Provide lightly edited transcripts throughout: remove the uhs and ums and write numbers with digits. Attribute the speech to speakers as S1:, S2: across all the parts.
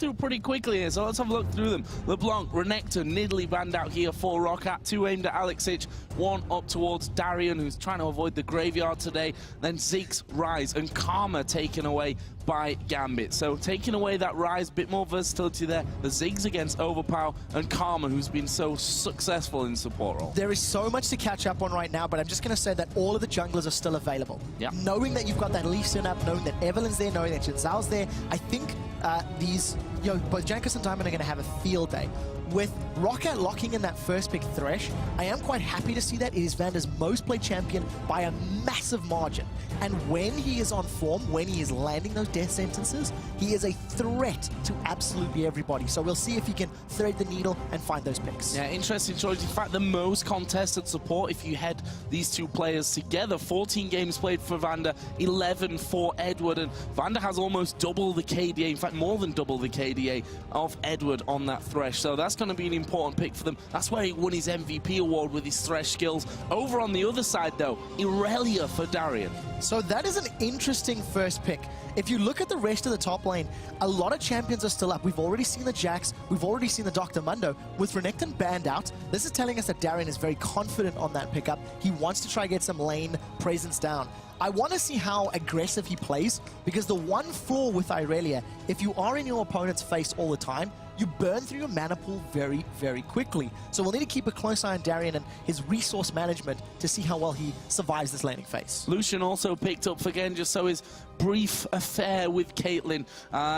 S1: through pretty quickly here, so let's have a look through them. LeBlanc, Renekton, Nidalee banned out here for Roccat, 2 aimed at Aleksei, 1 up towards Darien, who's trying to avoid the graveyard today. Then Zeke's Rise and Karma taken away by Gambit. So taking away that Rise, bit more versatility there. The Ziggs against Overpow and Karma, who's been so successful in support role.
S2: There is so much to catch up on right now, but I'm just going to say that all of the junglers are still available.
S1: Yep.
S2: Knowing that you've got that Lee Sin up, knowing that Evelyn's there, knowing that Jinzhao's there, I think both Jankos and Diamond are going to have a field day. With Roccat locking in that first pick Thresh, I am quite happy to see that. It is VandeR's most played champion by a massive margin. And when he is on form, when he is landing those death sentences, he is a threat to absolutely everybody. So we'll see if he can thread the needle and find those picks.
S1: Yeah, interesting choice. In fact, the most contested support if you head these two players together. 14 games played for VandeR, 11 for Eduard. And VandeR has almost double the KDA, in fact, more than double the KDA of Eduard on that Thresh. So that's going to be an important pick for them. That's where he won his MVP award with his Thresh skills. Over on the other side, though, Irelia for Darien.
S2: So that is an interesting first pick. If you look at the rest of the top lane, a lot of champions are still up. We've already seen the Jax, we've already seen the Dr. Mundo. With Renekton banned out, this is telling us that Darien is very confident on that pickup. He wants to try get some lane presence down. I want to see how aggressive he plays, because the one flaw with Irelia, if you are in your opponent's face all the time, you burn through your mana pool very, very quickly. So we'll need to keep a close eye on Darien and his resource management to see how well he survives this laning phase.
S1: Lucian also picked up for Genja, so his brief affair with Caitlyn,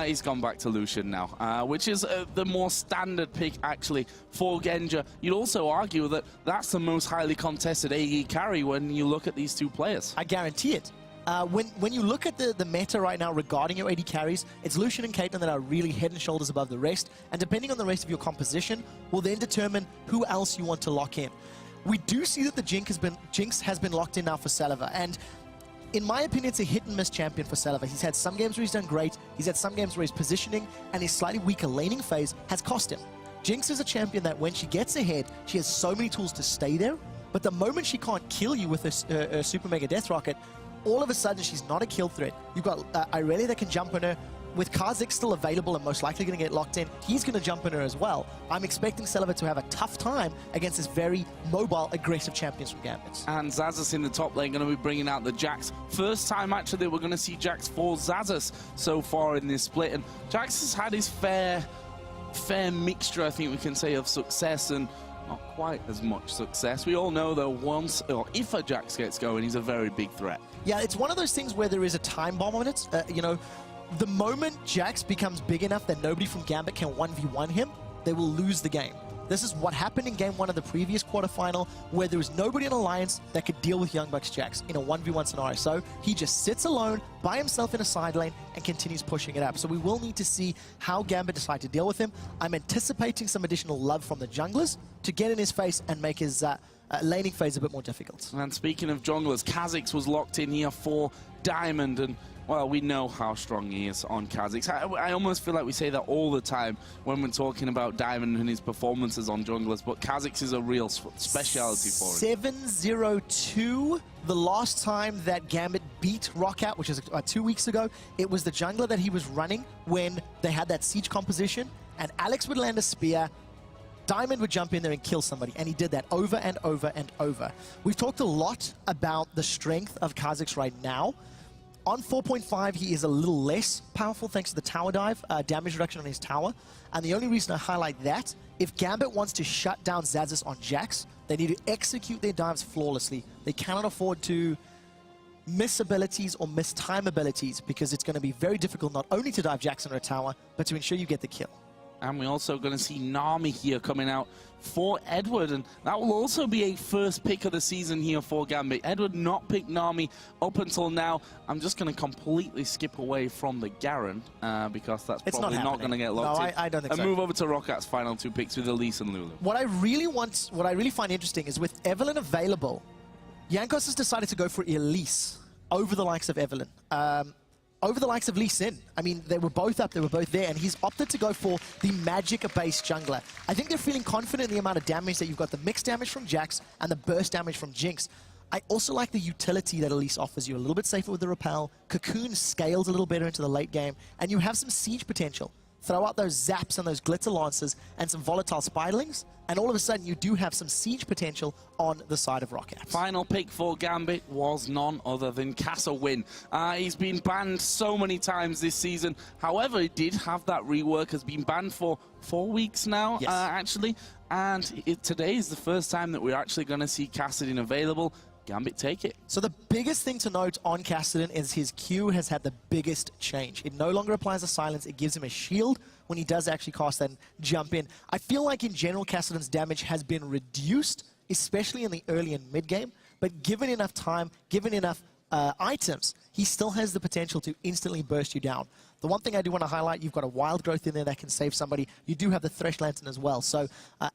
S1: he's gone back to Lucian now, which is the more standard pick, actually, for Genja. You'd also argue that that's the most highly contested AE carry when you look at these two players.
S2: I guarantee it. When you look at the meta right now regarding your AD carries, it's Lucian and Caitlyn that are really head and shoulders above the rest, and depending on the rest of your composition, will then determine who else you want to lock in. We do see that the Jinx has been locked in now for Celaver, and in my opinion, it's a hit-and-miss champion for Celaver. He's had some games where he's done great, he's had some games where his positioning and his slightly weaker laning phase has cost him. Jinx is a champion that when she gets ahead, she has so many tools to stay there, but the moment she can't kill you with a Super Mega Death Rocket, all of a sudden, she's not a kill threat. You've got Irelia that can jump on her. With Kha'Zix still available and most likely going to get locked in, he's going to jump on her as well. I'm expecting Celaver to have a tough time against this very mobile, aggressive champions from Gambit.
S1: And Xaxus in the top lane going to be bringing out the Jax. First time, actually, we're going to see Jax for Xaxus so far in this split. And Jax has had his fair mixture, I think we can say, of success and not quite as much success. We all know, though, once or if a Jax gets going, he's a very big threat.
S2: Yeah, it's one of those things where there is a time bomb on it. You know, the moment Jax becomes big enough that nobody from Gambit can 1v1 him, they will lose the game. This is what happened in game 1 of the previous quarterfinal, where there was nobody in Alliance that could deal with Young Bucks Jax in a 1v1 scenario. So he just sits alone by himself in a side lane and continues pushing it up. So we will need to see how Gambit decide to deal with him. I'm anticipating some additional love from the junglers to get in his face and make his laning phase a bit more difficult.
S1: And speaking of junglers, Xaxus was locked in here for Diamond, and well, we know how strong he is on Xaxus. I almost feel like we say that all the time when we're talking about Diamond and his performances on junglers, but Xaxus is a real speciality for him.
S2: 7-0-2, the last time that Gambit beat Roccat, which is 2 weeks ago, it was the jungler that he was running when they had that siege composition, and Alex would land a spear, Diamond would jump in there and kill somebody, and he did that over and over and over. We've talked a lot about the strength of Xaxus right now. On 4.5, he is a little less powerful thanks to the tower dive, damage reduction on his tower. And the only reason I highlight that, if Gambit wants to shut down Xaxus on Jax, they need to execute their dives flawlessly. They cannot afford to miss abilities or miss time abilities, because it's going to be very difficult not only to dive Jax on a tower, but to ensure you get the kill.
S1: And we're also going to see Nami here coming out for Eduard, and that will also be a first pick of the season here for Gambit. Eduard not picked Nami up until now. I'm just going to completely skip away from the Garen, because that's probably not going to get locked in.
S2: I don't think so.
S1: And move over to Rockat's final 2 picks with Elise and Lulu.
S2: What I really find interesting is with Evelyn available, Jankos has decided to go for Elise over the likes of Evelyn. Over the likes of Lee Sin. I mean, they were both up, they were both there, and he's opted to go for the magic-based jungler. I think they're feeling confident in the amount of damage that you've got, the mixed damage from Jax and the burst damage from Jinx. I also like the utility that Elise offers you. A little bit safer with the repel, Cocoon scales a little better into the late game, and you have some siege potential. throw out those zaps and those glitter lancers and some volatile spiderlings, and all of a sudden you do have some siege potential on the side of Roccat.
S1: Final pick for Gambit was none other than Castlewin. He's been banned so many times this season. However, he did have that rework, has been banned for 4 weeks now,
S2: yes.
S1: actually. And today is the first time that we're actually going to see Cassidin available. Gambit take it.
S2: So the biggest thing to note on Cassidin is his Q has had the biggest change. It no longer applies a silence, it gives him a shield when he does actually cast that and jump in. I feel like in general Cassidin's damage has been reduced, especially in the early and mid game, but given enough time, given enough items, he still has the potential to instantly burst you down. The one thing I do want to highlight, you've got a wild growth in there that can save somebody. You do have the Thresh Lantern as well. So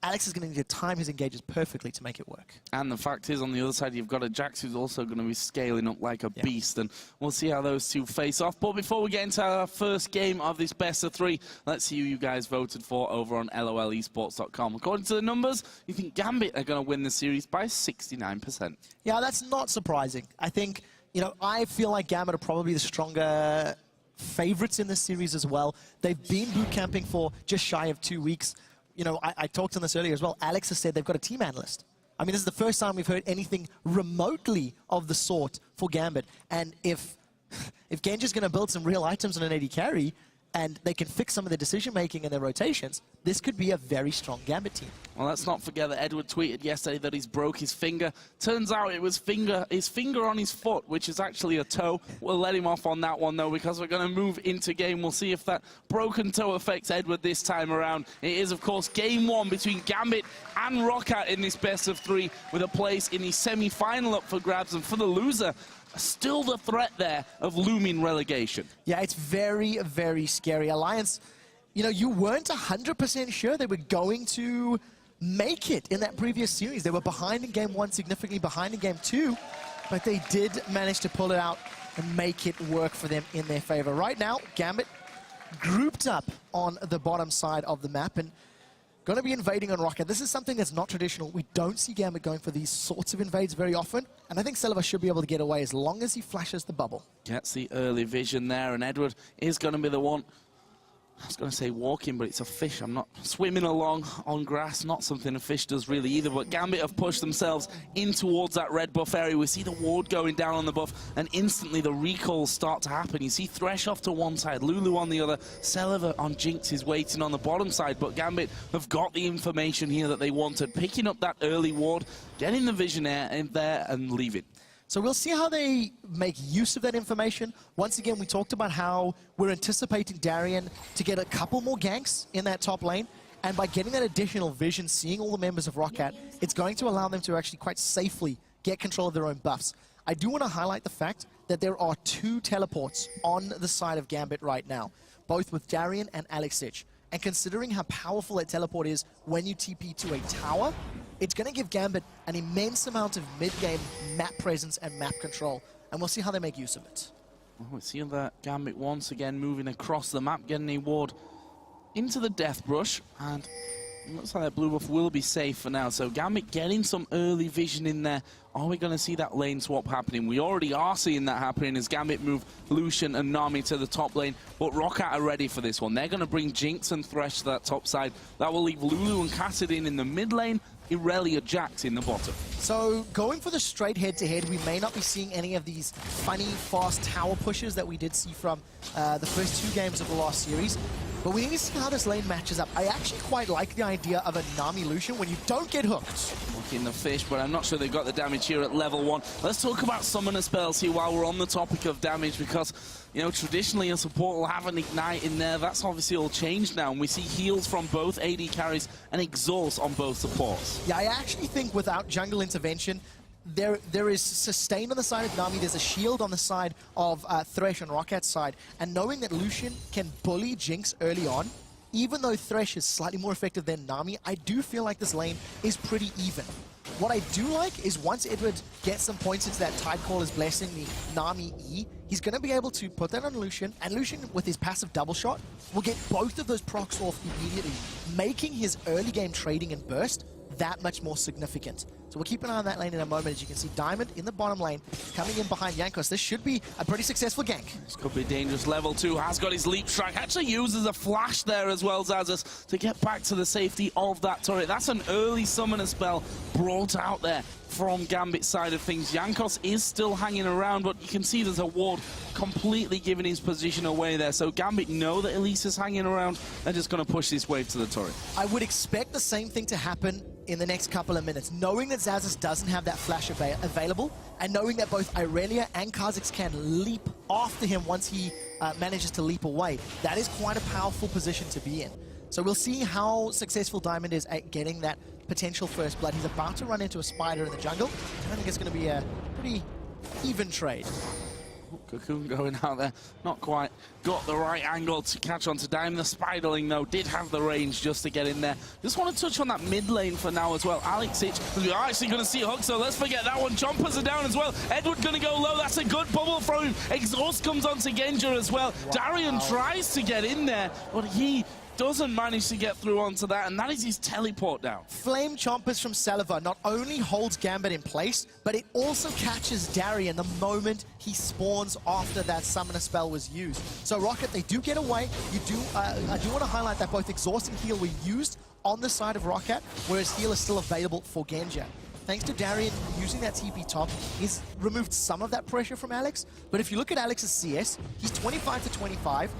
S2: Alex is going to need to time his engages perfectly to make it work.
S1: And the fact is, on the other side, you've got a Jax who's also going to be scaling up like a beast. And we'll see how those two face off. But before we get into our first game of this best of 3, let's see who you guys voted for over on LOLesports.com. According to the numbers, you think Gambit are going to win the series by 69%.
S2: Yeah, that's not surprising. I think, you know, I feel like Gambit are probably the stronger favorites in this series as well. They've been boot camping for just shy of 2 weeks. You know, I talked on this earlier as well. Alex has said they've got a team analyst. I mean, this is the first time we've heard anything remotely of the sort for Gambit. And if Genja's going to build some real items on an AD carry, and they can fix some of the decision-making and their rotations, this could be a very strong Gambit team.
S1: Well, let's not forget that Eduard tweeted yesterday that he's broke his finger. Turns out it was his finger on his foot, which is actually a toe. We'll let him off on that one, though, because we're going to move into game. We'll see if that broken toe affects Eduard this time around. It is, of course, game 1 between Gambit and Roccat in this best of 3, with a place in the semi-final up for grabs. And for the loser, still the threat there of looming relegation.
S2: Yeah, it's very, very scary. Alliance, you know, you weren't 100% sure they were going to make it in that previous series. They were behind in game 1, significantly behind in game 2, but they did manage to pull it out and make it work for them in their favor. Right now, Gambit grouped up on the bottom side of the map and going to be invading on Roccat. This is something that's not traditional. We don't see Gambit going for these sorts of invades very often, and I think Celaver should be able to get away as long as he flashes the bubble.
S1: Gets the early vision there, and Eduard is going to be the one. I was going to say walking, but it's a fish. I'm not swimming along on grass, not something a fish does really either. But Gambit have pushed themselves in towards that red buff area. We see the ward going down on the buff, and instantly the recalls start to happen. You see Thresh off to one side, Lulu on the other. Celaver on Jinx is waiting on the bottom side, but Gambit have got the information here that they wanted, picking up that early ward, getting the vision in there, and leaving.
S2: So we'll see how they make use of that information. Once again, we talked about how we're anticipating Darien to get a couple more ganks in that top lane. And by getting that additional vision, seeing all the members of Roccat, it's going to allow them to actually quite safely get control of their own buffs. I do want to highlight the fact that there are 2 teleports on the side of Gambit right now, both with Darien and Aleksei. And considering how powerful that teleport is when you TP to a tower, it's going to give Gambit an immense amount of mid-game map presence and map control, and we'll see how they make use of it.
S1: Well, we see that Gambit once again moving across the map, getting a ward into the Death Brush, and it looks like that blue buff will be safe for now. So Gambit getting some early vision in there. Are we going to see that lane swap happening? We already are seeing that happening as Gambit move Lucian and Nami to the top lane, but Roccat are ready for this one. They're going to bring Jinx and Thresh to that top side. That will leave Lulu and Cassidin in the mid lane, Irelia Jax in the bottom.
S2: So going for the straight head-to-head, we may not be seeing any of these funny, fast tower pushes that we did see from the first 2 games of the last series. But we need to see how this lane matches up. I actually quite like the idea of a Nami Lucian when you don't get hooked.
S1: Looking the fish, but I'm not sure they've got the damage here at level 1. Let's talk about summoner spells here while we're on the topic of damage, because, you know, traditionally a support will have an ignite in there. That's obviously all changed now, and we see heals from both AD carries and exhaust on both supports.
S2: Yeah, I actually think without jungle intervention, there is sustain on the side of Nami, there's a shield on the side of Thresh and Rockat's side, and knowing that Lucian can bully Jinx early on, even though Thresh is slightly more effective than Nami, I do feel like this lane is pretty even. What I do like is once Eduard gets some points into that Tidecaller's Blessing, the Nami E, he's going to be able to put that on Lucian, and Lucian, with his passive double shot, will get both of those procs off immediately, making his early game trading and burst that much more significant. So we'll keep an eye on that lane in a moment. As you can see, Diamond in the bottom lane, coming in behind Jankos. This should be a pretty successful gank.
S1: This could be dangerous. Level 2 has got his leap strike. Actually uses a flash there as well, Xaxus, to get back to the safety of that turret. That's an early summoner spell brought out there from Gambit's side of things. Jankos is still hanging around, but you can see there's a ward completely giving his position away there. So Gambit know that Elise is hanging around. They're just going to push this wave to the turret.
S2: I would expect the same thing to happen in the next couple of minutes, knowing that Xaxus doesn't have that flash available, and knowing that both Irelia and Kha'Zix can leap after him once he manages to leap away. That is quite a powerful position to be in. So we'll see how successful Diamond is at getting that potential first blood. He's about to run into a spider in the jungle. I think it's going to be a pretty even trade.
S1: Cocoon going out there, not quite got the right angle to catch on to Diamond. The Spiderling, though, did have the range just to get in there. Just want to touch on that mid lane for now as well. Aleksei, we are actually going to see a hook, so let's forget that one. Chompers are down as well. Eduard going to go low. That's a good bubble from him. Exhaust comes onto Genja as well. Wow. Darien tries to get in there, but he doesn't manage to get through onto that, and that is his teleport down.
S2: Flame Chompers from Celaver not only holds Gambit in place, but it also catches Darien the moment he spawns after that summoner spell was used. So Roccat, they do get away. I do want to highlight that both Exhaust and Heal were used on the side of Roccat, whereas Heal is still available for Genja. Thanks to Darien using that TP top, he's removed some of that pressure from Alex. But if you look at Alex's CS, he's 25 to 25,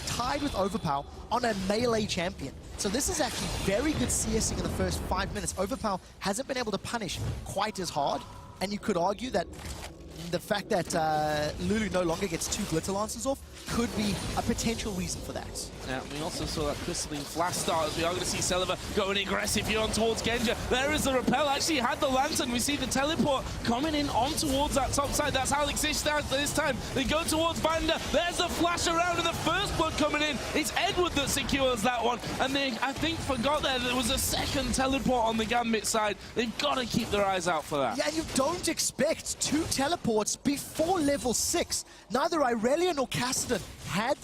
S2: tied with Overpow on a melee champion. So this is actually very good CSing in the first 5 minutes. Overpow hasn't been able to punish quite as hard, and you could argue that the fact that Lulu no longer gets 2 Glitter Lancers off could be a potential reason for that.
S1: Yeah, we also saw that Crystalline Flash start as we are going to see Celaver going aggressive here on towards Genja. There is the repel, actually had the lantern. We see the teleport coming in on towards that top side. That's how Aleksei starts this time. They go towards VandeR. There's the flash around and the first blood coming in. It's Eduard that secures that one. And they, I think, forgot that there was a second teleport on the Gambit side. They've got to keep their eyes out for that.
S2: Yeah, and you don't expect 2 teleports before level 6. Neither Irelia nor Kassadin had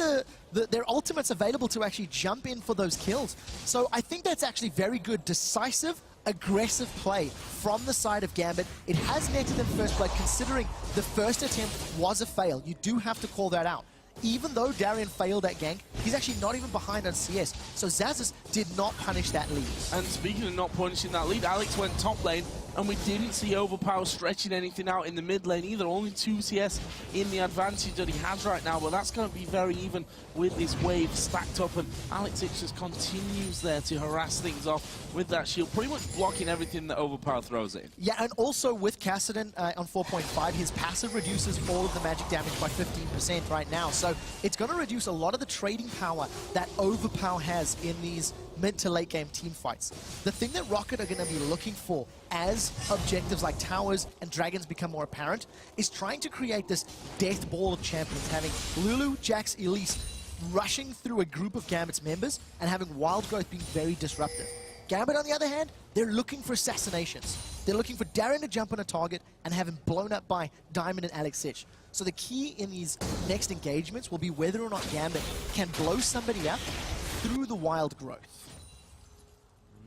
S2: their ultimates available to actually jump in for those kills. So I think that's actually very good, decisive, aggressive play from the side of Gambit. It has netted them first blood, considering the first attempt was a fail. You do have to call that out. Even though Darien failed that gank, he's actually not even behind on CS. So Xaxus did not punish that lead.
S1: And speaking of not punishing that lead, Alex went top lane, and we didn't see Overpow stretching anything out in the mid lane either. Only 2 CS in the advantage that he has right now, but that's going to be very even with this wave stacked up, and Aleksei just continues there to harass things off with that shield, pretty much blocking everything that Overpow throws in.
S2: Yeah, and also with Kassadin on 4.5, his passive reduces all of the magic damage by 15% right now, so it's going to reduce a lot of the trading power that Overpow has in these mid to late game team fights. The thing that Roccat are going to be looking for as objectives like towers and dragons become more apparent is trying to create this death ball of champions, having Lulu, Jax, Elise rushing through a group of Gambit's members and having Wild Growth being very disruptive. Gambit, on the other hand, they're looking for assassinations. They're looking for Darien to jump on a target and have him blown up by Diamond and Aleksei. So the key in these next engagements will be whether or not Gambit can blow somebody up through the Wild Growth.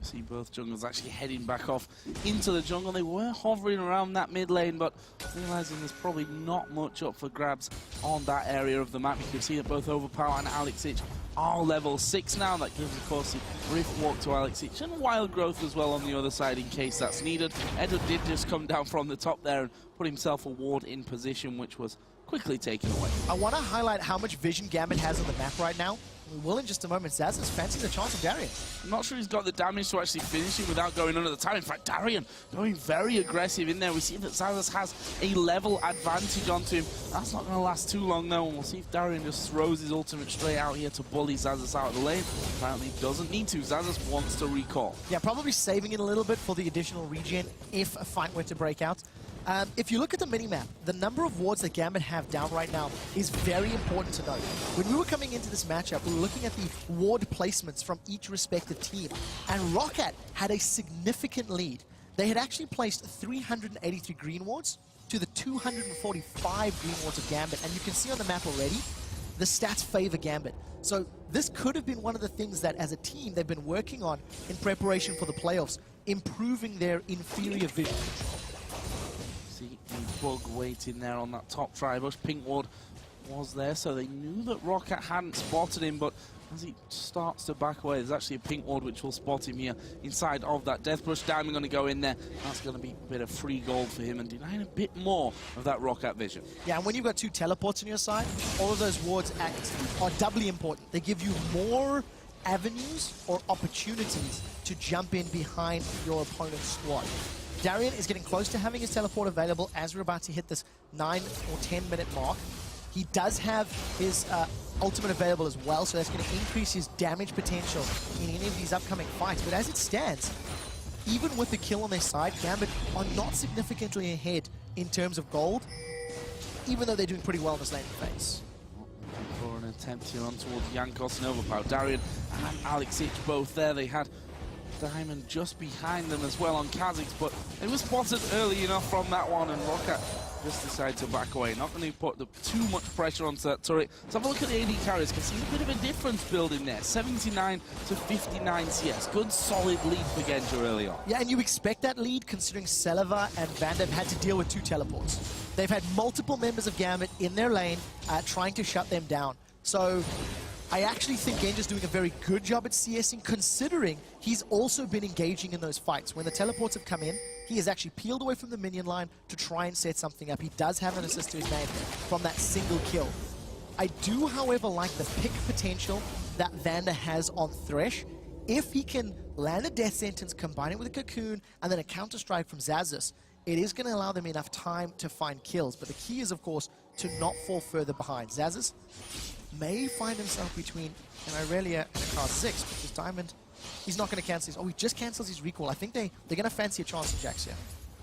S1: See both jungles actually heading back off into the jungle. They were hovering around that mid lane, but realizing there's probably not much up for grabs on that area of the map. You can see that both Overpow and Aleksei are level 6 now. That gives, of course, the Rift Walk to Aleksei and Wild Growth as well on the other side in case that's needed. Eduard did just come down from the top there and put himself a ward in position, which was quickly taken away.
S2: I want to highlight how much vision Gambit has on the map right now. We will in just a moment. Xaxus fancies a chance of Darien.
S1: I'm not sure he's got the damage to actually finish him without going under the time. In fact, Darien going very aggressive in there. We see that Xaxus has a level advantage onto him. That's not going to last too long, though. And we'll see if Darien just throws his ultimate straight out here to bully Xaxus out of the lane. Apparently doesn't need to. Xaxus wants to recall.
S2: Yeah, probably saving it a little bit for the additional regen if a fight were to break out. If you look at the minimap, the number of wards that Gambit have down right now is very important to note. When we were coming into this matchup, we were looking at the ward placements from each respective team, and Roccat had a significant lead. They had actually placed 383 green wards to the 245 green wards of Gambit, and you can see on the map already, the stats favor Gambit. So this could have been one of the things that, as a team, they've been working on in preparation for the playoffs. improving their inferior vision control.
S1: See the bug waiting there on that top try. Pusch pink ward was there, so they knew that Roccat hadn't spotted him, but as he starts to back away, there's actually a pink ward which will spot him here inside of that death push. Diamond going to go in there. That's going to be a bit of free gold for him and denying a bit more of that Roccat vision.
S2: Yeah, and when you've got 2 teleports on your side, all of those wards are doubly important. They give you more avenues or opportunities to jump in behind your opponent's squad. Darien is getting close to having his teleport available as we're about to hit this 9 or 10 minute mark. He does have his ultimate available as well, so that's going to increase his damage potential in any of these upcoming fights. But as it stands, even with the kill on their side, Gambit are not significantly ahead in terms of gold, even though they're doing pretty well in this laning phase.
S1: For an attempt here on towards Jankos and Overpow. Darien and Aleksei both there. They had Diamond just behind them as well on Kha'Zix, but it was spotted early enough from that one, and Roccat just decided to back away. Not going to put too much pressure onto that turret. Let's have a look at the AD carries, because see a bit of a difference building there. 79 to 59 CS. Good solid lead for Genja early on.
S2: Yeah, and you expect that lead considering Celaver and VandeR had to deal with 2 teleports. They've had multiple members of Gambit in their lane trying to shut them down. So I actually think Genja's doing a very good job at CSing, considering he's also been engaging in those fights. When the teleports have come in, he has actually peeled away from the minion line to try and set something up. He does have an assist to his name from that single kill. I do, however, like the pick potential that VandeR has on Thresh. If he can land a death sentence, combine it with a cocoon, and then a counter-strike from Xaxus, it is going to allow them enough time to find kills. But the key is, of course, to not fall further behind. Xaxus may find himself between an Irelia and a Kha'Zix, because Diamond, he's not going to cancel his... Oh, he just cancels his recall. I think they're going to fancy a chance of Jax here.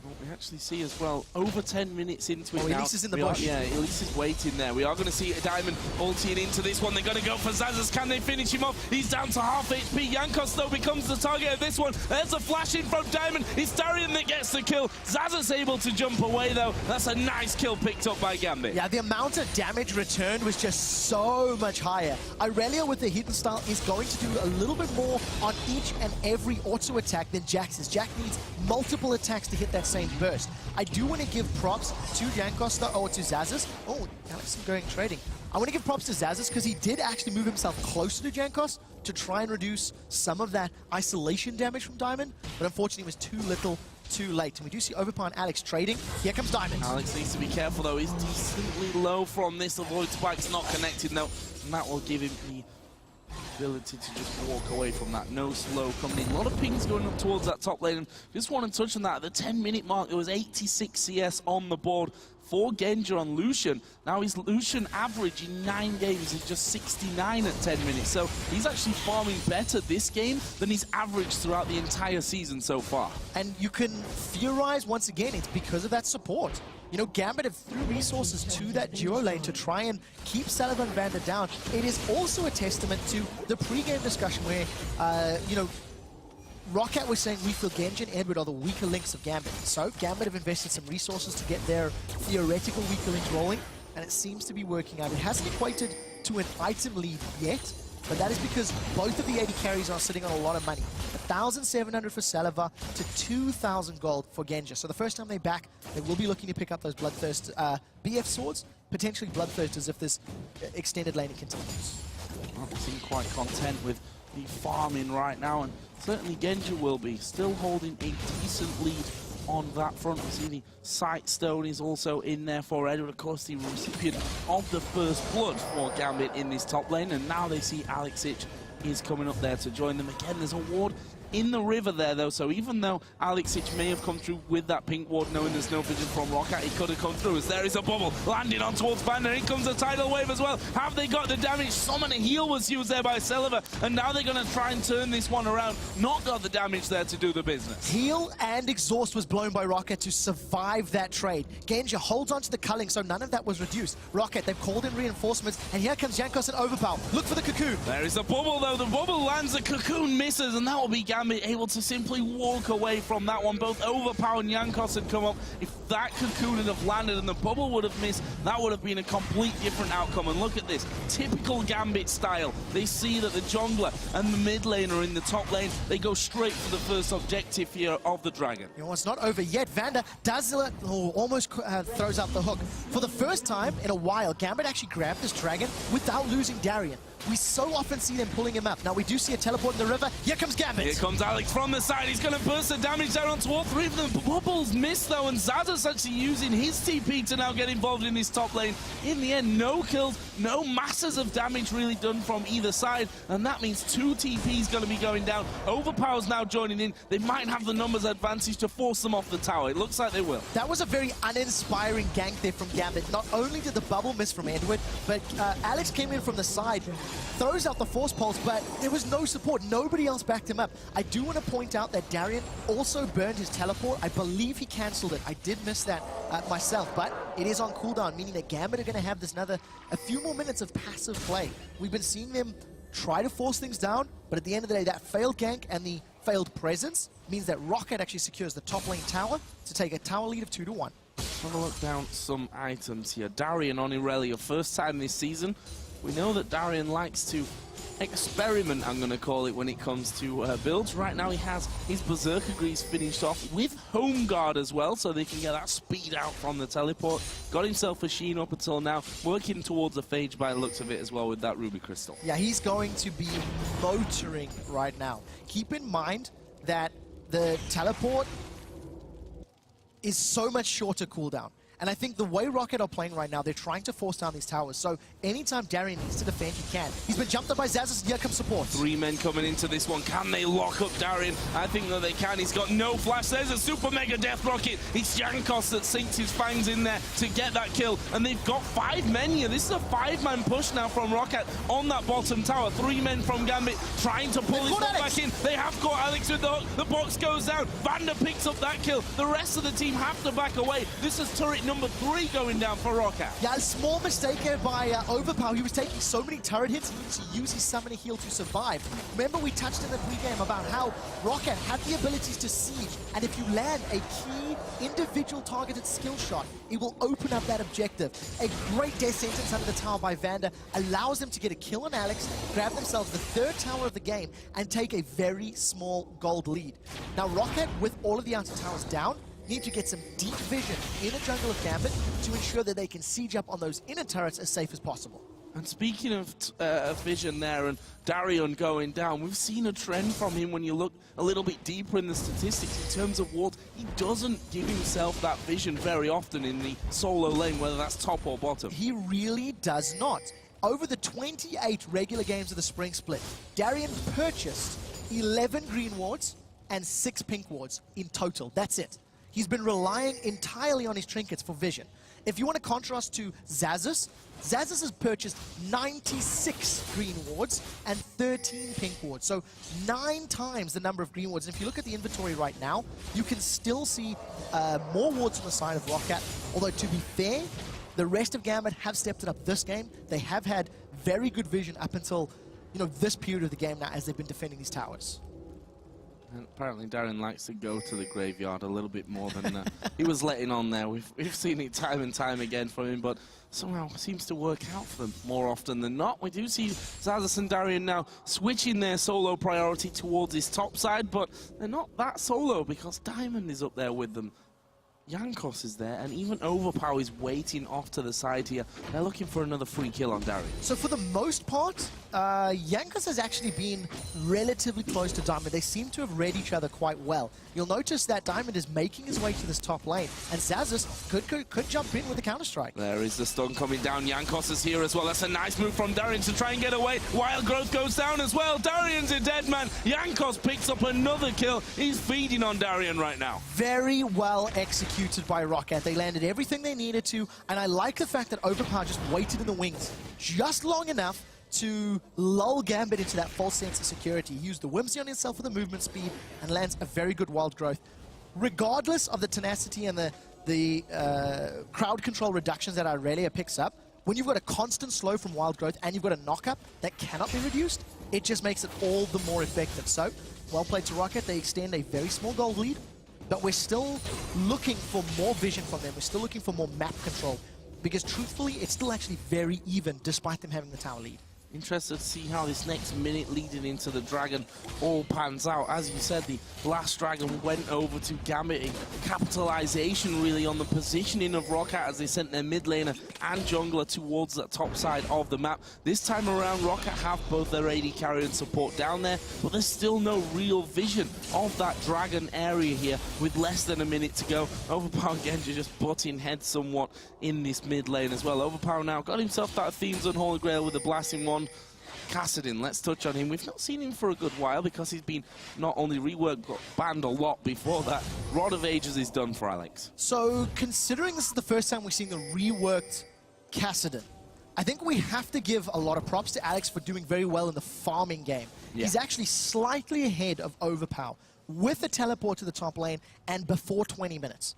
S1: Well, we actually see as well, over 10 minutes into it now.
S2: Elise is in the bush.
S1: Yeah, Elise is waiting there. We are going to see Diamond ulting into this one. They're going to go for Xaxus. Can they finish him off? He's down to half HP. Jankos, though, becomes the target of this one. There's a flash in from Diamond. It's Darien that gets the kill. Xaxus able to jump away, though. That's a nice kill picked up by Gambit.
S2: Yeah, the amount of damage returned was just so much higher. Irelia with the hidden style is going to do a little bit more on each and every auto attack than Jax is. Jax needs multiple attacks to hit that same burst. I do want to give props to Jankos, or to Xaxus. Oh, Aleksei going trading. I want to give props to Xaxus because he did actually move himself closer to Jankos to try and reduce some of that isolation damage from Diamond, but unfortunately it was too little, too late. And we do see Overpow and Alex trading. Here comes Diamond.
S1: Alex needs to be careful, though. He's decently low from this. Avoid spikes not connected, though. And that will give him the ability to just walk away from that. No slow coming in. A lot of pings going up towards that top lane. And just want to touch on that. At the 10-minute mark, there was 86 CS on the board for Genja on Lucian. Now his Lucian average in 9 games is just 69 at 10 minutes. So he's actually farming better this game than his average throughout the entire season so far.
S2: And you can theorize, once again, it's because of that support. You know, Gambit have threw resources to that duo lane to try and keep Celaver and VandeR down. It is also a testament to the pre-game discussion where, you know, Roccat was saying we feel Genja and Eduard are the weaker links of Gambit. So Gambit have invested some resources to get their theoretical weaker links rolling, and it seems to be working out. It hasn't equated to an item lead yet, but that is because both of the AD carries are sitting on a lot of money. 1,700 for Celaver to 2,000 gold for Genja. So the first time they back, they will be looking to pick up those Bloodthirst BF swords, potentially Bloodthirsters if this extended laning continues.
S1: Well, they seem quite content with the farming right now, and certainly Genja will be. Still holding a decent lead on that front. We see the Sightstone is also in there for Eduard, of course, the recipient of the first blood for Gambit in this top lane, and now they see Aleksei is coming up there to join them again. There's a ward in the river there, though, so even though Aleksei may have come through with that pink ward, knowing there's no vision from Roccat, he could have come through, as there is a bubble landing on towards VandeR. Here comes a tidal wave as well. Have they got the damage? Summon a heal was used there by Celaver, and now they're going to try and turn this one around. Not got the damage there to do the business.
S2: Heal and exhaust was blown by Roccat to survive that trade. Genja holds onto the culling, so none of that was reduced. Roccat, they've called in reinforcements, and here comes Jankos and Overpow. Look for the cocoon.
S1: There is a bubble, though. The bubble lands, the cocoon misses, and that will be Gambit Gambit able to simply walk away from that one. Both Overpow and Jankos had come up. If that cocoon had have landed and the bubble would have missed, that would have been a complete different outcome. And look at this, typical Gambit style. They see that the jungler and the mid lane are in the top lane. They go straight for the first objective here of the Dragon.
S2: You know, it's not over yet. VandeR does almost throws out the hook. For the first time in a while, Gambit actually grabbed this Dragon without losing Darien. We so often see them pulling him up. Now we do see a teleport in the river. Here comes Gambit.
S1: Here comes Alex from the side. He's going to burst the damage down onto all three of them. Bubbles missed though, and Xaxus actually using his TP to now get involved in this top lane. In the end, no kills, no masses of damage really done from either side, and that means 2 TPs going to be going down. Overpow's now joining in. They might have the numbers advantage to force them off the tower. It looks like they will.
S2: That was a very uninspiring gank there from Gambit. Not only did the bubble miss from Eduard, but Alex came in from the side, throws out the force pulse, but there was no support. Nobody else backed him up. I do want to point out that Darien also burned his teleport. I believe he cancelled it. I did miss that myself, but it is on cooldown, meaning that Gambit are going to have this a few more minutes of passive play. We've been seeing them try to force things down, but at the end of the day, that failed gank and the failed presence means that Roccat actually secures the top lane tower to take a tower lead of 2-1.
S1: Have a look down some items here. Darien on Irelia, first time this season. We know that Darien likes to experiment, I'm going to call it, when it comes to builds. Right now he has his Berserker Grease finished off with Home Guard as well, so they can get that speed out from the teleport. Got himself a Sheen up until now, working towards a Phage by the looks of it as well with that Ruby Crystal.
S2: Yeah, he's going to be motoring right now. Keep in mind that the teleport is so much shorter cooldown. And I think the way Roccat are playing right now, they're trying to force down these towers. So anytime Darien needs to defend, he can. He's been jumped up by Xaxus, here comes support. 3
S1: men coming into this one. Can they lock up Darien? I think that they can. He's got no flash. There's a super mega death rocket. It's Jankos that sinks his fangs in there to get that kill. And they've got 5 men here. This is a 5-man push now from Roccat on that bottom tower. 3 men from Gambit trying to pull his back in. They have got Alex with the hook. The box goes down. VandeR picks up that kill. The rest of the team have to back away. This is turret number 3 going down for Roccat.
S2: Yeah, a small mistake here by Overpow. He was taking so many turret hits, he needs to use his summoning heal to survive. Remember, we touched in the pregame about how Roccat had the abilities to siege, and if you land a key individual targeted skill shot, it will open up that objective. A great death sentence under the tower by VandeR allows them to get a kill on Alex, grab themselves the 3rd tower of the game, and take a very small gold lead. Now, Roccat, with all of the outer towers down, need to get some deep vision in the jungle of Gambit to ensure that they can siege up on those inner turrets as safe as possible.
S1: And speaking of vision there and Darien going down, we've seen a trend from him when you look a little bit deeper in the statistics in terms of wards. He doesn't give himself that vision very often in the solo lane, whether that's top or bottom.
S2: He really does not. Over the 28 regular games of the Spring Split, Darien purchased 11 green wards and 6 pink wards in total. That's it. He's been relying entirely on his trinkets for vision. If you want to contrast to Xaxus, Xaxus has purchased 96 green wards and 13 pink wards. So 9 times the number of green wards. And if you look at the inventory right now, you can still see more wards on the side of Roccat. Although to be fair, the rest of Gambit have stepped it up this game. They have had very good vision up until, you know, this period of the game now as they've been defending these towers.
S1: And apparently Darien likes to go to the graveyard a little bit more than he was letting on there. We've seen it time and time again from him, but somehow seems to work out for them more often than not. We do see Xaxus and Darien now switching their solo priority towards his top side, but they're not that solo because Diamond is up there with them. Jankos is there, and even Overpow is waiting off to the side here. They're looking for another free kill on Darien.
S2: So for the most part, Jankos has actually been relatively close to Diamond. They seem to have read each other quite well. You'll notice that Diamond is making his way to this top lane, and Xaxus could jump in with a counter-strike.
S1: There is the stun coming down. Jankos is here as well. That's a nice move from Darien to try and get away. Wild Growth goes down as well. Darien's a dead man. Jankos picks up another kill. He's feeding on Darien right now.
S2: Very well executed by Roccat. They landed everything they needed to, and I like the fact that Overpow just waited in the wings just long enough to lull Gambit into that false sense of security. He used the Whimsy on himself for the movement speed and lands a very good Wild Growth. Regardless of the tenacity and the crowd control reductions that Irelia picks up, when you've got a constant slow from Wild Growth and you've got a knock-up that cannot be reduced, it just makes it all the more effective. So Well played to Roccat. They extend a very small gold lead, but we're still looking for more vision from them. We're still looking for more map control, because truthfully, it's still actually very even, despite them having the tower lead.
S1: Interested to see how this next minute leading into the Dragon all pans out. As you said, the last Dragon went over to Gambit. Capitalization really on the positioning of Roccat as they sent their mid laner and jungler towards the top side of the map. This time around, Roccat have both their AD carry and support down there, but there's still no real vision of that Dragon area here with less than a minute to go. Overpow and Genja just butting heads somewhat in this mid lane as well. Overpow now got himself that Theme's Unholy Grail with a blasting one. Kassadin, let's touch on him. We've not seen him for a good while because he's been not only reworked but banned a lot before that. Rod of Ages is done for Alex.
S2: So, considering this is the first time we've seen the reworked Kassadin, I think we have to give a lot of props to Alex for doing very well in the farming game. Yeah. He's actually slightly ahead of Overpow with a teleport to the top lane and before 20 minutes.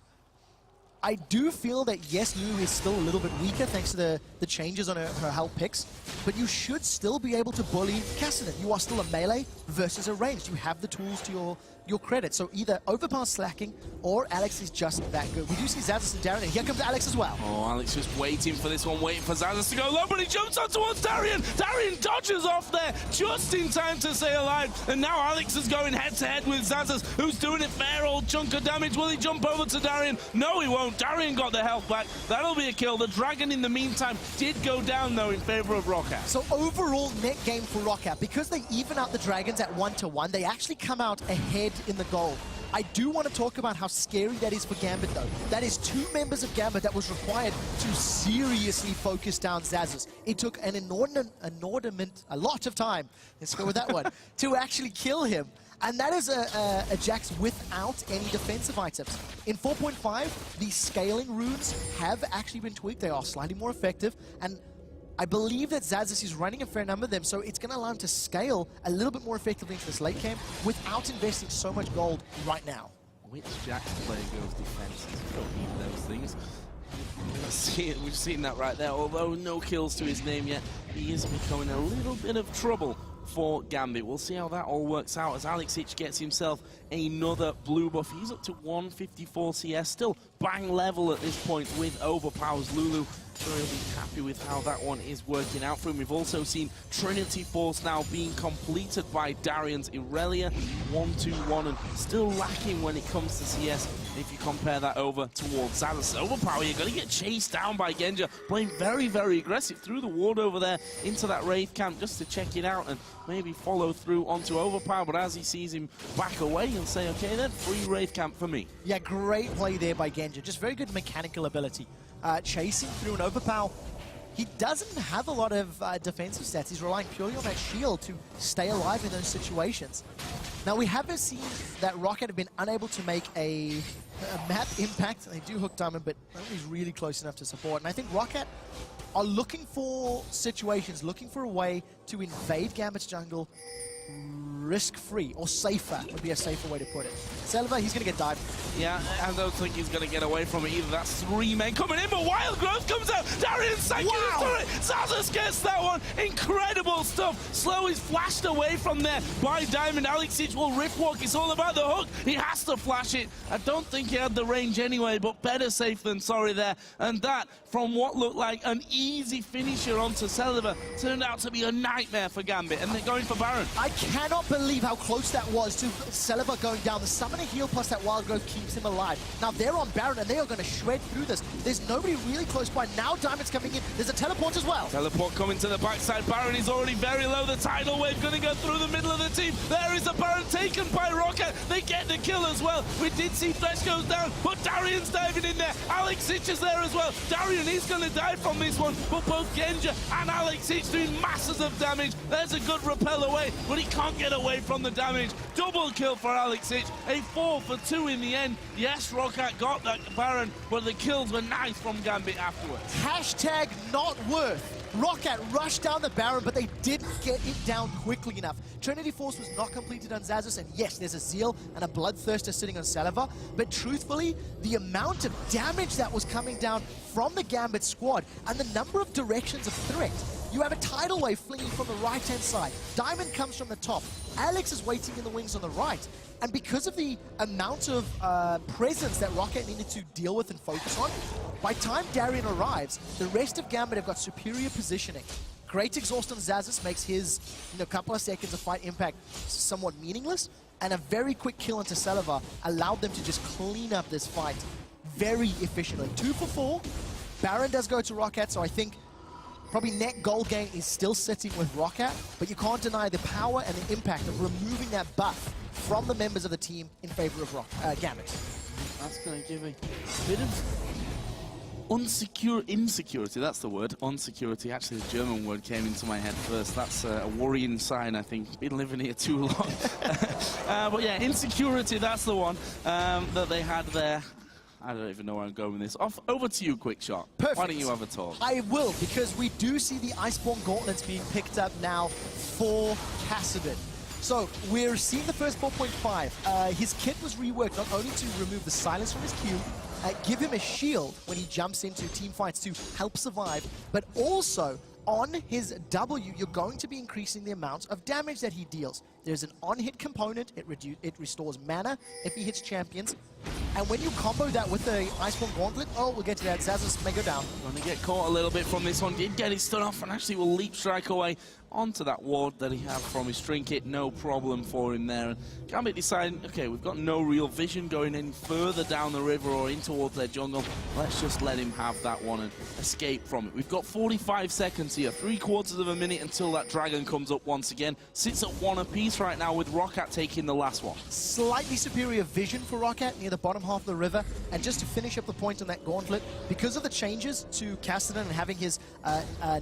S2: I do feel that, yes, Lulu is still a little bit weaker thanks to the changes on her health picks, but you should still be able to bully Kassadin. You are still a melee versus a ranged. You have the tools to your credit. So either Overpow slacking or Alex is just that good. We do see Xaxus and Darien, and here comes Alex as well.
S1: Oh, Alex just waiting for this one, waiting for Xaxus to go low, but he jumps on towards Darien. Darien dodges off there just in time to stay alive. And now Alex is going head-to-head with Xaxus, who's doing a fair old chunk of damage. Will he jump over to Darien? No, he won't. Darien got the health back. That'll be a kill. The Dragon, in the meantime, did go down, though, in favor of Roccat.
S2: So overall net game for Roccat, because they even out the Dragons at 1-1, they actually come out ahead in the goal. I do want to talk about how scary that is for Gambit, though. That is 2 members of Gambit that was required to seriously focus down Xaxus. It took a lot of time, let's go with that one, to actually kill him. And that is a Jax without any defensive items. In 4.5, the scaling runes have actually been tweaked. They are slightly more effective. And I believe that Xaxus is running a fair number of them, so it's going to allow him to scale a little bit more effectively into this late game without investing so much gold right now.
S1: Which Jax player goes defenses? You don't need those things. We've seen that right there. Although no kills to his name yet, he is becoming a little bit of trouble for Gambit. We'll see how that all works out as Aleksei gets himself another blue buff. He's up to 154 CS, still bang level at this point with Overpow's Lulu. Sure, he'll be happy with how that one is working out for him. We've also seen Trinity Force now being completed by Darien's Irelia, 1-2-1, and still lacking when it comes to CS if you compare that over towards Xaxus. Overpow, you're going to get chased down by Genja, playing very, very aggressive through the ward over there into that Wraith camp just to check it out and maybe follow through onto Overpow, but as he sees him back away, he'll say, okay then, free Wraith camp for me.
S2: Yeah, great play there by Genja. Just very good mechanical ability. Chasing through an Overpow. He doesn't have a lot of defensive stats. He's relying purely on that shield to stay alive in those situations. Now, we haven't seen that Roccat have been unable to make a map impact. They do hook Diamond, but nobody's really close enough to support. And I think Roccat are looking for situations, looking for a way to invade Gambit's jungle risk-free, or safer would be a safer way to put it. Celaver, he's going to get dived.
S1: Yeah, I don't think he's going to get away from it either. That's 3 men coming in, but Wild Growth comes out. Darien sank into it. Xaxus gets that one. Incredible stuff. Slow is flashed away from there by Diamond. Aleksei will rift walk. It's all about the hook. He has to flash it. I don't think he had the range anyway, but better safe than sorry there. And that, from what looked like an easy finisher onto Celaver, turned out to be a nightmare for Gambit, and they're going for Baron.
S2: I cannot believe how close that was to Celaver going down. The summoner heal plus that Wild Growth keeps him alive. Now they're on Baron and they are going to shred through this. There's nobody really close by. Now Diamond's coming in. There's a teleport as well.
S1: Teleport coming to the backside. Baron is already very low. The tidal wave going to go through the middle of the team. There is a Baron taken by Roccat. They get the kill as well. We did see Thresh goes down, but Darien's diving in there. Aleksei is there as well. Darien is going to die from this one, but both Genja and Aleksei doing masses of damage. There's a good repel away, but he can't get away from the damage. Double kill for Aleksei. A 4 for 2 in the end. Yes, Roccat got that Baron, but the kills were nice from Gambit afterwards.
S2: Hashtag not worth. Roccat rushed down the Baron, but they didn't get it down quickly enough. Trinity Force was not completed on Xaxus, and yes, there's a Zeal and a Bloodthirster sitting on Celaver, but truthfully, the amount of damage that was coming down from the Gambit squad and the number of directions of threat. You have a tidal wave flinging from the right-hand side. Diamond comes from the top. Alex is waiting in the wings on the right. And because of the amount of presence that Roccat needed to deal with and focus on, by time Darien arrives, the rest of Gambit have got superior positioning. Great exhaust on Xaxus makes his couple of seconds of fight impact somewhat meaningless, and a very quick kill into Celaver allowed them to just clean up this fight very efficiently. 2 for 4. Baron does go to Roccat, so I think probably net goal gain is still sitting with Roccat, but you can't deny the power and the impact of removing that buff from the members of the team in favor of Gambit.
S1: That's going to give a bit of insecurity, that's the word, unsecurity. Actually, the German word came into my head first. That's a worrying sign, I think. Been living here too long. But yeah, insecurity, that's the one that they had there. I don't even know where I'm going with this. Over to you, Quick Shot.
S2: Perfect.
S1: Why don't you have a talk?
S2: I will, because we do see the Iceborne Gauntlets being picked up now for Kassadin. So we're seeing the first 4.5. His kit was reworked not only to remove the silence from his Q, give him a shield when he jumps into team fights to help survive, but also on his W, you're going to be increasing the amount of damage that he deals. There's an on-hit component, it restores mana if he hits champions, and when you combo that with the Iceborne Gauntlet, oh, we'll get to that, Xaxus may go down.
S1: Going to get caught a little bit from this one, did get his stun off, and actually will leap strike away onto that ward that he had from his trinket, no problem for him there. And Gambit deciding, okay, we've got no real vision going any further down the river or in towards their jungle. Let's just let him have that one and escape from it. We've got 45 seconds here, 3/4 of a minute until that dragon comes up once again. Sits at 1 apiece right now with Roccat taking the last one.
S2: Slightly superior vision for Roccat near the bottom half of the river, and just to finish up the point on that gauntlet, because of the changes to Kassadin and having his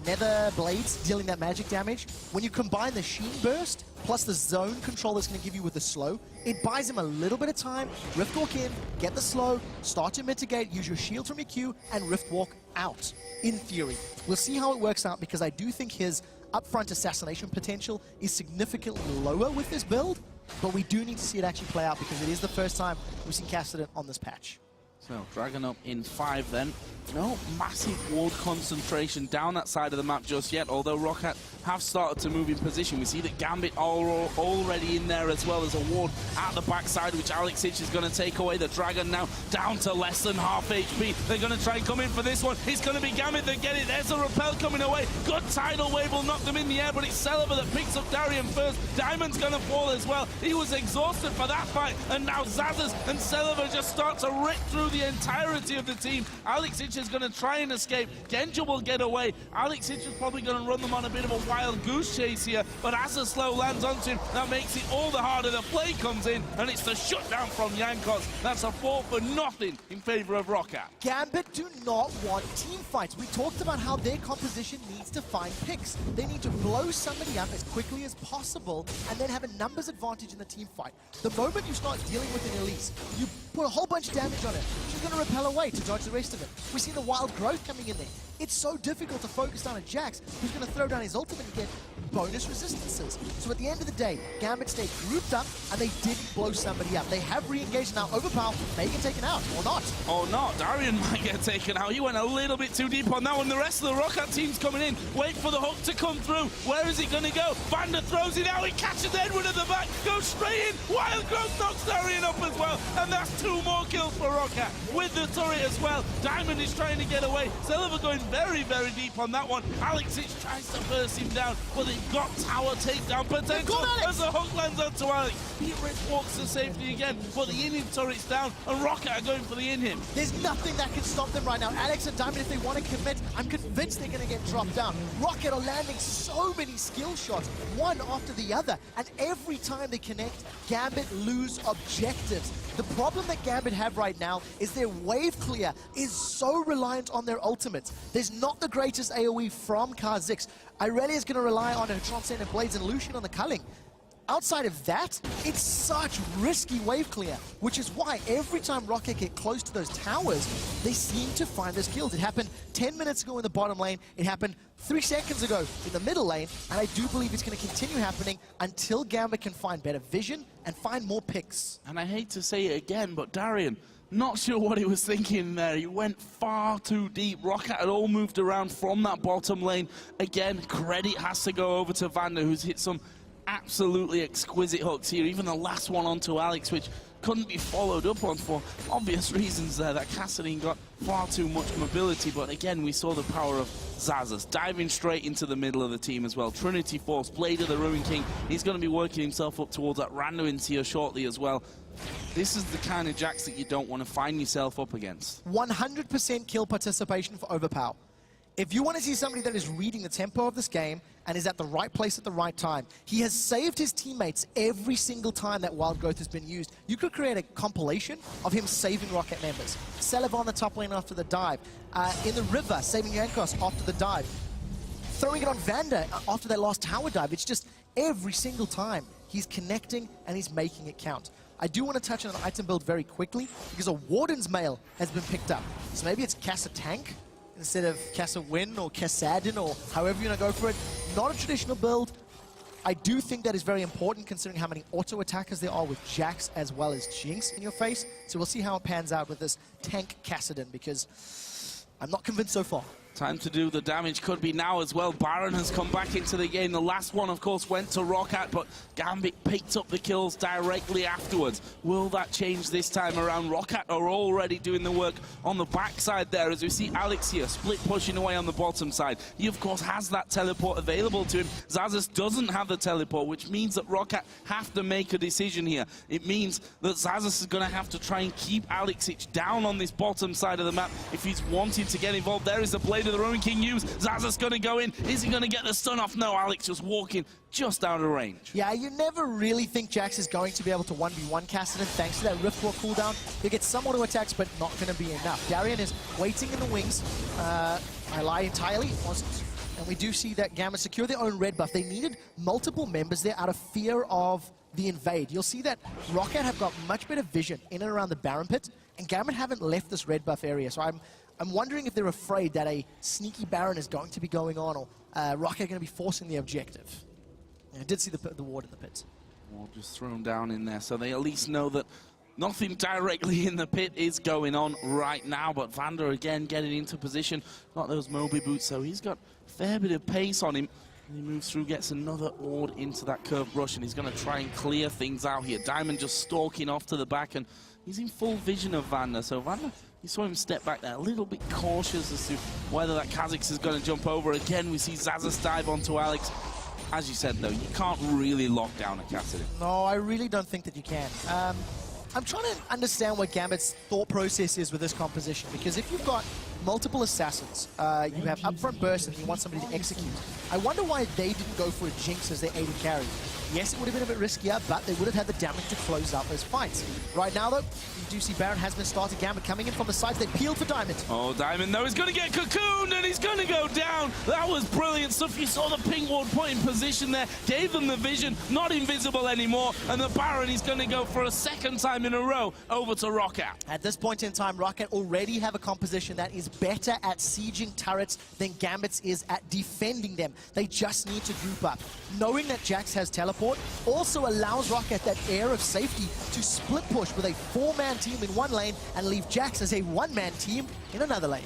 S2: nether blades dealing that magic damage, when you combine the Sheen Burst plus the zone control that's going to give you with the slow, it buys him a little bit of time. Rift Walk in, get the slow, start to mitigate, use your shield from your Q, and Rift Walk out, in theory. We'll see how it works out, because I do think his upfront assassination potential is significantly lower with this build, but we do need to see it actually play out, because it is the first time we've seen Kassadin on this patch.
S1: So, Dragon up in 5 then. No massive ward concentration down that side of the map just yet, although Roccat have started to move in position. We see that Gambit are already in there as well as a ward at the backside, which Aleksei is going to take away. The Dragon now down to less than half HP. They're going to try and come in for this one. It's going to be Gambit that get it. There's a repel coming away. Good tidal wave will knock them in the air, but it's Celaver that picks up Darien first. Diamond's going to fall as well. He was exhausted for that fight, and now Xaxus and Celaver just start to rip through the entirety of the team. Aleksei is going to try and escape. Genja will get away. Aleksei is probably going to run them on a bit of a wild goose chase here, but as the slow lands onto him, that makes it all the harder. The play comes in, and it's the shutdown from Jankos. That's a 4-0 in favor of Roccat.
S2: Gambit do not want team fights. We talked about how their composition needs to find picks. They need to blow somebody up as quickly as possible and then have a numbers advantage in the team fight. The moment you start dealing with an Elise, you put a whole bunch of damage on it. She's going to repel away to dodge the rest of it. We see the wild growth coming in there. It's so difficult to focus down on Jax, who's going to throw down his ultimate and get bonus resistances. So at the end of the day, Gambit stayed grouped up, and they didn't blow somebody up. They have re-engaged now. Overpow may get taken out, or not.
S1: Or not. Darien might get taken out. He went a little bit too deep on that one. The rest of the Roccat team's coming in. Wait for the hook to come through. Where is it going to go? VandeR throws it out. He catches Edward at the back. Goes straight in. Wild growth knocks Darien up as well. And that's 2 more kills for Roccat with the turret as well. Diamond is trying to get away. Celaver going very, very deep on that one. Aleksei tries to burst him down, but they've got tower takedown potential as the hook lands onto Alex. He risk walks to safety again, but the in-him turret's down, and Roccat are going for the in-him.
S2: There's nothing that can stop them right now. Alex and Diamond, if they want to commit, I'm convinced they're going to get dropped down. Roccat are landing so many skill shots, one after the other, and every time they connect, Gambit lose objectives. The problem that Gambit have right now is their wave clear is so reliant on their ultimates. There's not the greatest AoE from Kha'Zix. Irelia is going to rely on her Transcendent Blades and Lucian on the culling. outside of that, it's such risky wave clear, which is why every time Roccat get close to those towers, they seem to find those kills. It happened 10 minutes ago in the bottom lane, it happened 3 seconds ago in the middle lane, and I do believe it's going to continue happening until Gambit can find better vision and find more picks.
S1: And I hate to say it again, but Darien, not sure what he was thinking there. He went far too deep. Roccat had all moved around from that bottom lane. Again, credit has to go over to VandeR, who's hit some absolutely exquisite hooks here. Even the last one onto Alex, which couldn't be followed up on for obvious reasons there. That Kassadin got far too much mobility, but again, we saw the power of Xaxus diving straight into the middle of the team as well. Trinity Force, Blade of the Ruin King. He's going to be working himself up towards that Randuin's here shortly as well. This is the kind of Jax that you don't want to find yourself up against. 100%
S2: kill participation for Overpow. If you want to see somebody that is reading the tempo of this game and is at the right place at the right time, he has saved his teammates every single time that Wild Growth has been used. You could create a compilation of him saving Roccat members. Celaver on the top lane after the dive. In the river, saving Jankos after the dive. Throwing it on VandeR after that last tower dive. It's just every single time he's connecting and he's making it count. I do want to touch on an item build very quickly because a Warden's Mail has been picked up. So maybe it's Kassa Tank instead of Kassa Win or Kassadin or however you want to go for it. Not a traditional build. I do think that is very important considering how many auto attackers there are with Jax as well as Jinx in your face. So we'll see how it pans out with this tank Kassadin because I'm not convinced so far.
S1: Time to do the damage, could be now as well. Baron has come back into the game. The last one, of course, went to Roccat, but Gambit picked up the kills directly afterwards. Will that change this time around? Roccat are already doing the work on the backside there as we see Aleksei split pushing away on the bottom side. He, of course, has that teleport available to him. Xaxus doesn't have the teleport, which means that Roccat have to make a decision here. It means that Xaxus is going to have to try and keep Aleksei down on this bottom side of the map if he's wanting to get involved. There is the Blade of the Ruin King use. Xaxus going to go in. Is he going to get the stun off? No, Alex just walking just out of range.
S2: Yeah, you never really think Jax is going to be able to 1v1 Kassadin thanks to that Rift War cooldown. He gets some auto attacks, but not going to be enough. Darien is waiting in the wings. I lie entirely. It wasn't. And we do see that Gambit secure their own red buff. They needed multiple members there out of fear of the invade. You'll see that Roccat have got much better vision in and around the Baron pit, and Gambit haven't left this red buff area. So I'm wondering if they're afraid that a sneaky Baron is going to be going on, or Roccat are going to be forcing the objective. I did see the ward in the pit.
S1: Ward just thrown down in there, so they at least know that nothing directly in the pit is going on right now. But VandeR again getting into position. Got those Moby boots, so he's got a fair bit of pace on him. And he moves through, gets another ward into that curved rush, and he's going to try and clear things out here. Diamond just stalking off to the back, and he's in full vision of VandeR. So VandeR, you saw him step back there, a little bit cautious as to whether that Kha'Zix is going to jump over. Again, we see Xaxus dive onto Alex. As you said, though, you can't really lock down a Kassadin.
S2: No, I really don't think that you can. I'm trying to understand what Gambit's thought process is with this composition, because if you've got multiple assassins, you have upfront burst and you want somebody to execute. I wonder why they didn't go for a Jinx as their AD carry. Yes, it would have been a bit riskier, but they would have had the damage to close out those fights. Right now, though, you do see Baron has been started. Gambit coming in from the sides. They peel for Diamond.
S1: Oh, Diamond, though, he's going to get cocooned, and he's going to go down. That was brilliant stuff. You saw the ping ward put in position there, gave them the vision, not invisible anymore, and the Baron is going to go for a second time in a row over to Roccat.
S2: At this point in time, Roccat already have a composition that is better at sieging turrets than Gambit's is at defending them. They just need to group up. Knowing that Jax has teleport also allows Roccat that air of safety to split push with a 4-man team in one lane and leave Jax as a 1-man team in another lane.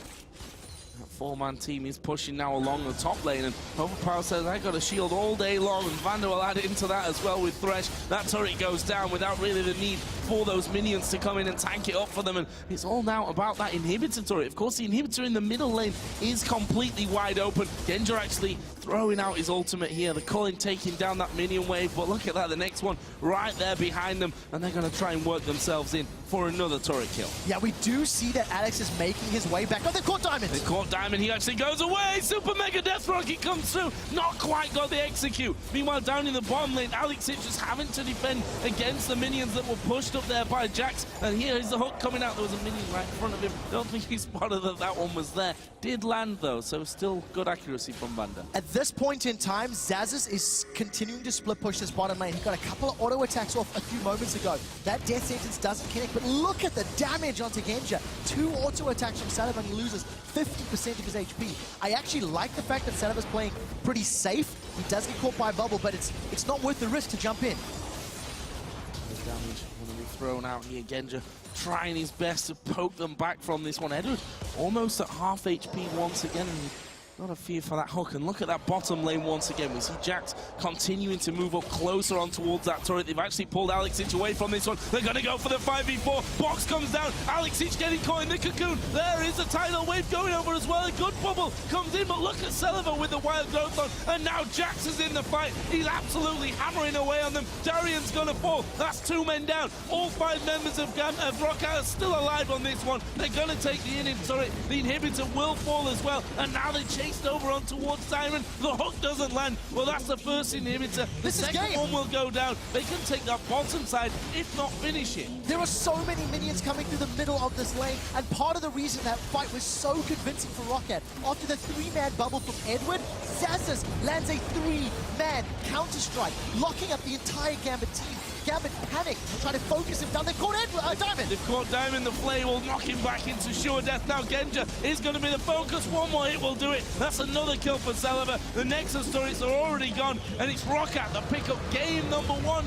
S1: That 4-man team is pushing now along the top lane, and Overpow says, I got a shield all day long, and VandeR will add into that as well with Thresh. That turret goes down without really the need for those minions to come in and tank it up for them, and it's all now about that inhibitor turret. Of course, the inhibitor in the middle lane is completely wide open. Genja actually throwing out his ultimate here. The Cullen taking down that minion wave, but look at that, the next one right there behind them, and they're going to try and work themselves in for another turret kill.
S2: Yeah, we do see that Alex is making his way back. Oh, they caught Diamond!
S1: They caught Diamond, he actually goes away! Super Mega Death Rocket comes through, not quite got the execute. Meanwhile, down in the bottom lane, Alex is just having to defend against the minions that were pushed up there by Jax, and here is the hook coming out. There was a minion right in front of him. Don't think he spotted that one was there. Did land though, so still good accuracy from VandeR.
S2: At this point in time, Xaxus is continuing to split push this bottom lane. He got a couple of auto attacks off a few moments ago. That death sentence doesn't connect, but look at the damage onto Genja. 2 auto attacks from Celaver and he loses 50% of his HP. I actually like the fact that Celaver's playing pretty safe. He does get caught by a bubble, but it's not worth the risk to jump in.
S1: The damage going to be thrown out here. Genja trying his best to poke them back from this one. Eduard almost at half HP once again. And not a fear for that hook, and look at that bottom lane once again. We see Jax continuing to move up closer on towards that turret. They've actually pulled Aleksei away from this one. They're going to go for the 5v4. Box comes down. Aleksei getting caught in the cocoon. There is a tidal wave going over as well. A good bubble comes in, but look at Celaver with the wild growth on. And now Jax is in the fight. He's absolutely hammering away on them. Darien's going to fall. That's 2 men down. All 5 members of Roccat are still alive on this one. They're going to take the inhib turret. The inhibitor will fall as well. And now they chase over on towards Siren. The hook doesn't land. Well, that's the first inhibitor. The second one will go down. They can take that bottom side, if not finish it.
S2: There are so many minions coming through the middle of this lane, and part of the reason that fight was so convincing for Roccat, after the 3-man bubble from Eduard, Xaxus lands a 3-man counter-strike, locking up the entire Gambit team. Gambit panicked, trying to focus him down. They've caught Diamond.
S1: They've caught Diamond. The flame will knock him back into sure death. Now Genja is going to be the focus. One more hit will do it. That's another kill for Celaver. The Nexus turrets are already gone, and it's Roccat that pick up game number 1.